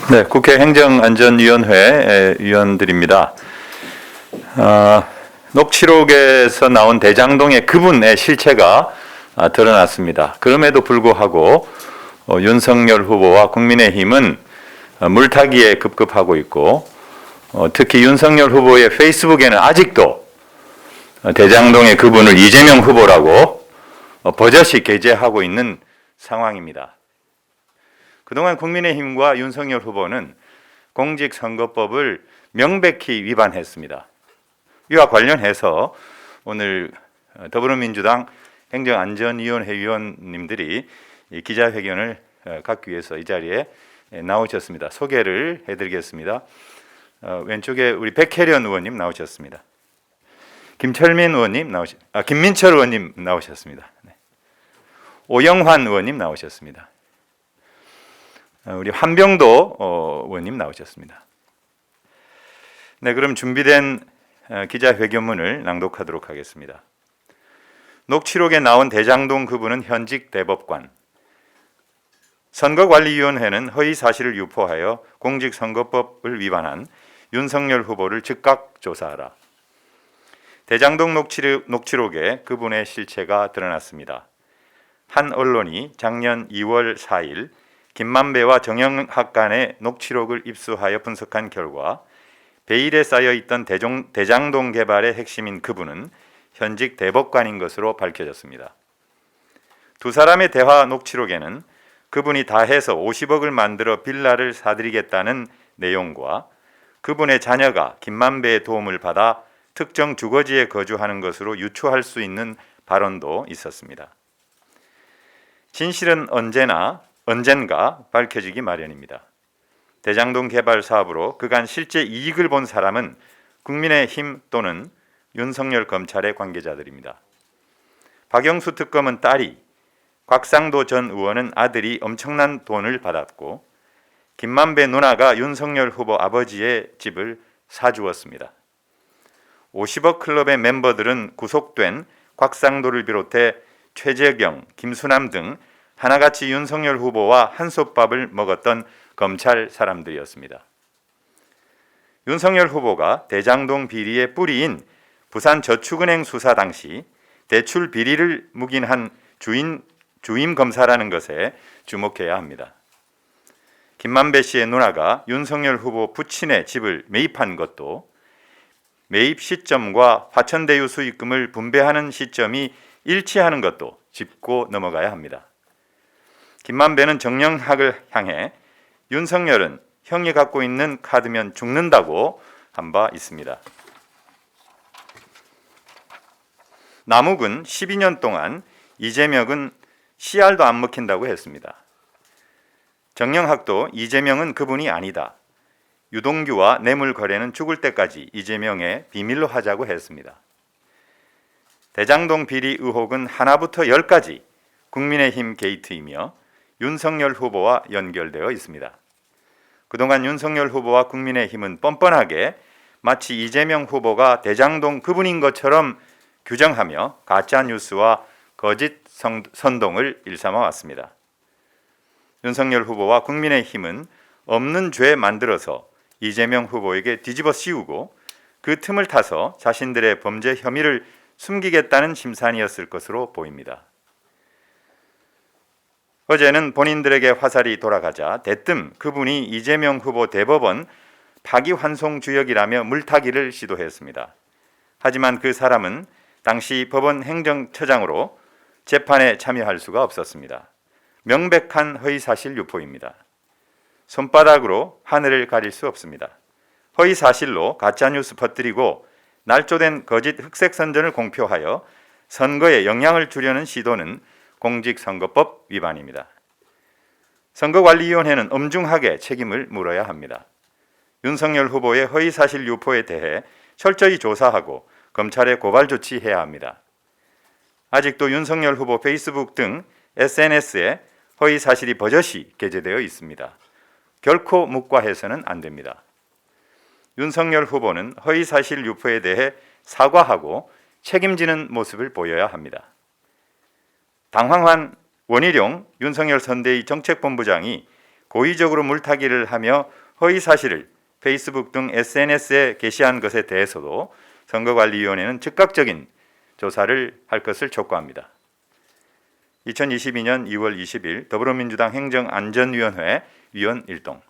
네, 국회 행정안전위원회 위원들입니다. 녹취록에서 나온 대장동의 그분의 실체가 드러났습니다. 그럼에도 불구하고 윤석열 후보와 국민의힘은 물타기에 급급하고 있고, 특히 윤석열 후보의 페이스북에는 아직도 대장동의 그분을 이재명 후보라고 버젓이 게재하고 있는 상황입니다. 그동안 국민의힘과 윤석열 후보는 공직선거법을 명백히 위반했습니다. 이와 관련해서 오늘 더불어민주당 행정안전위원회 위원님들이 기자회견을 갖기 위해서 이 자리에 나오셨습니다. 소개를 해드리겠습니다. 왼쪽에 우리 백혜련 의원님 나오셨습니다. 김민철 의원님 나오셨습니다. 네. 오영환 의원님 나오셨습니다. 우리 한병도 의원님 나오셨습니다. 네, 그럼 준비된 기자회견문을 낭독하도록 하겠습니다. 녹취록에 나온 대장동 그분은 현직 대법관. 선거관리위원회는 허위 사실을 유포하여 공직선거법을 위반한 윤석열 후보를 즉각 조사하라. 대장동 녹취록에 그분의 실체가 드러났습니다. 한 언론이 작년 2월 4일 김만배와 정영학 간의 녹취록을 입수하여 분석한 결과 베일에 쌓여있던 대장동 개발의 핵심인 그분은 현직 대법관인 것으로 밝혀졌습니다. 두 사람의 대화 녹취록에는 그분이 다 해서 50억을 만들어 빌라를 사드리겠다는 내용과 그분의 자녀가 김만배의 도움을 받아 특정 주거지에 거주하는 것으로 유추할 수 있는 발언도 있었습니다. 진실은 언젠가 밝혀지기 마련입니다. 대장동 개발 사업으로 그간 실제 이익을 본 사람은 국민의힘 또는 윤석열 검찰의 관계자들입니다. 박영수 특검은 딸이, 곽상도 전 의원은 아들이 엄청난 돈을 받았고 김만배 누나가 윤석열 후보 아버지의 집을 사주었습니다. 50억 클럽의 멤버들은 구속된 곽상도를 비롯해 최재경, 김수남 등 하나같이 윤석열 후보와 한솥밥을 먹었던 검찰 사람들이었습니다. 윤석열 후보가 대장동 비리의 뿌리인 부산저축은행 수사 당시 대출 비리를 묵인한 주임 검사라는 것에 주목해야 합니다. 김만배 씨의 누나가 윤석열 후보 부친의 집을 매입한 것도 매입 시점과 화천대유 수익금을 분배하는 시점이 일치하는 것도 짚고 넘어가야 합니다. 김만배는 정영학을 향해 윤석열은 형이 갖고 있는 카드면 죽는다고 한 바 있습니다. 남욱은 12년 동안 이재명은 씨알도 안 먹힌다고 했습니다. 정영학도 이재명은 그분이 아니다. 유동규와 뇌물 거래는 죽을 때까지 이재명의 비밀로 하자고 했습니다. 대장동 비리 의혹은 하나부터 10까지 국민의힘 게이트이며 윤석열 후보와 연결되어 있습니다. 그동안 윤석열 후보와 국민의힘은 뻔뻔하게 마치 이재명 후보가 대장동 그분인 것처럼 규정하며 가짜뉴스와 거짓 선동을 일삼아 왔습니다. 윤석열 후보와 국민의힘은 없는 죄 만들어서 이재명 후보에게 뒤집어 씌우고 그 틈을 타서 자신들의 범죄 혐의를 숨기겠다는 심산이었을 것으로 보입니다. 어제는 본인들에게 화살이 돌아가자 대뜸 그분이 이재명 후보 대법원 파기환송주역이라며 물타기를 시도했습니다. 하지만 그 사람은 당시 법원 행정처장으로 재판에 참여할 수가 없었습니다. 명백한 허위사실 유포입니다. 손바닥으로 하늘을 가릴 수 없습니다. 허위사실로 가짜뉴스 퍼뜨리고 날조된 거짓 흑색선전을 공표하여 선거에 영향을 주려는 시도는 공직선거법 위반입니다. 선거관리위원회는 엄중하게 책임을 물어야 합니다. 윤석열 후보의 허위사실 유포에 대해 철저히 조사하고 검찰에 고발 조치해야 합니다. 아직도 윤석열 후보 페이스북 등 SNS에 허위사실이 버젓이 게재되어 있습니다. 결코 묵과해서는 안 됩니다. 윤석열 후보는 허위사실 유포에 대해 사과하고 책임지는 모습을 보여야 합니다. 당황한 원희룡 윤석열 선대위 정책본부장이 고의적으로 물타기를 하며 허위 사실을 페이스북 등 SNS에 게시한 것에 대해서도 선거관리위원회는 즉각적인 조사를 할 것을 촉구합니다. 2022년 2월 20일 더불어민주당 행정안전위원회 위원 일동